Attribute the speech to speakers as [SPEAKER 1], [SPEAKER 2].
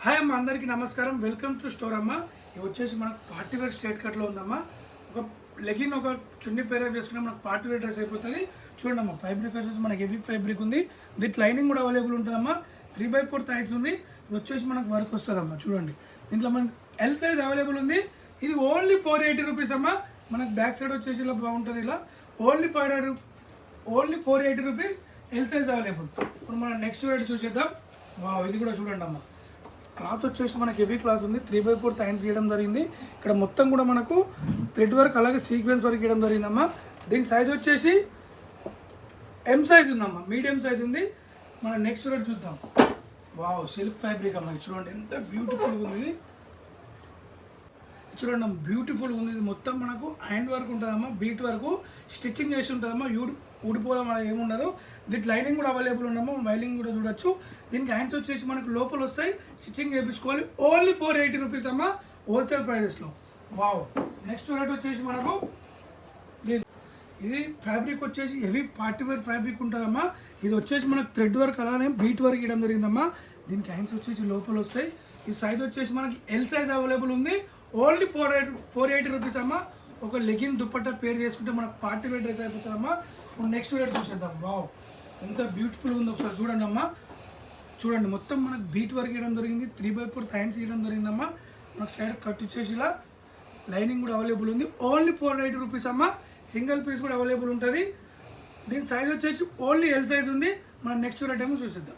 [SPEAKER 1] Hi అమ్మ, అందరికీ నమస్కారం. వెల్కమ్ టు స్టోర్ అమ్మ. ఇది వచ్చేసి మనకు పార్టీ వేర్ స్ట్రేట్ కట్లో ఉందమ్మా. ఒక లెగిన్ ఒక చున్నీ పేర వేసుకున్న మనకు పార్టీ వేర్ డ్రెస్ అయిపోతుంది. చూడండి అమ్మ, ఫ్యాబ్రిక్ వచ్చేసి మనకి హెవీ ఫ్యాబ్రిక్ ఉంది. విత్ లైనింగ్ కూడా అవైలబుల్ ఉంటుందమ్మా. 3/4 థైస్ ఉంది. ఇది వచ్చేసి మనకు వర్క్ వస్తుందమ్మా. చూడండి, దీంట్లో మనకి ఎల్ సైజ్ అవైలబుల్ ఉంది. ఇది ఓన్లీ 480 రూపీస్ అమ్మా. మనకు బ్యాక్ సైడ్ వచ్చేసి ఇలా బాగుంటుంది. ఇలా only 480 rupees L size available. ఇప్పుడు మనం నెక్స్ట్ రేట్ చూసేద్దాం. ఇది కూడా చూడండి అమ్మ. క్లాత్ వచ్చేసి మనకి హెవీ క్లాత్ ఉంది. 3/4 థైన్స్ గీయడం జరిగింది. ఇక్కడ మొత్తం కూడా మనకు థ్రెడ్ వర్క్ అలాగే సీక్వెన్స్ వర్క్ గీయడం జరిగిందమ్మా. దీని సైజ్ వచ్చేసి ఎం సైజ్ ఉందమ్మా, మీడియం సైజ్ ఉంది. మనం నెక్స్ట్ రేట్ చూద్దాం. సిల్క్ ఫ్యాబ్రిక్ అమ్మ. చూడండి ఎంత బ్యూటిఫుల్గా ఉంది. చూడండి బ్యూటిఫుల్గా ఉంది. ఇది మొత్తం మనకు హ్యాండ్ వర్క్ ఉంటుందమ్మా, బీట్ వరకు స్టిచ్చింగ్ చేసి ఉంటుందమ్మా. ఊడిపోవడం అలా ఏముండదు. దీనికి లైనింగ్ కూడా అవైలబుల్ ఉండమ్మా. వైలింగ్ కూడా చూడొచ్చు. దీనికి హ్యాండ్స్ వచ్చేసి మనకు లోపల వస్తాయి, స్టిచ్చింగ్ చేయించుకోవాలి. ఓన్లీ 480 రూపీస్ అమ్మా, హోల్సేల్ ప్రైజెస్లో. నెక్స్ట్ రేట్ వచ్చేసి మనకు ఇది ఫ్యాబ్రిక్ వచ్చేసి హెవీ పార్టీ వేర్ ఫ్యాబ్రిక్ ఉంటుందమ్మా. ఇది వచ్చేసి మనకు థ్రెడ్ వర్క్ అలానే బీట్ వర్క్ ఇవ్వడం జరిగిందమ్మా. దీనికి హ్యాండ్స్ వచ్చేసి లోపల వస్తాయి. ఈ సైజ్ వచ్చేసి మనకి ఎల్ సైజ్ అవైలబుల్ ఉంది. ఓన్లీ 480 రూపీస్ అమ్మా. ఒక లెగిన్ దుప్పట్టా పేర్ చేసుకుంటే మనకు పార్టీ వేర్ డ్రెస్ అయిపోతుందమ్మా. ఇప్పుడు నెక్స్ట్ రేట్ చూసేద్దాం. ఎంత బ్యూటిఫుల్గా ఉంది, ఒకసారి చూడండి అమ్మా. చూడండి, మొత్తం మనకు బీట్ వర్క్ ఇవ్వడం జరిగింది. 3/4 థైన్స్ ఇవ్వడం జరిగిందమ్మా. మనకు సైడ్ కట్ వచ్చేసి ఇలా లైనింగ్ కూడా అవైలబుల్ ఉంది. ఓన్లీ 480 రూపీస్ అమ్మా. సింగిల్ పీస్ కూడా అవైలబుల్ ఉంటుంది. దీని సైజ్ వచ్చేసి ఓన్లీ ఎల్ సైజ్ ఉంది. మనం నెక్స్ట్ రేట్ ఏమో చూసేద్దాం.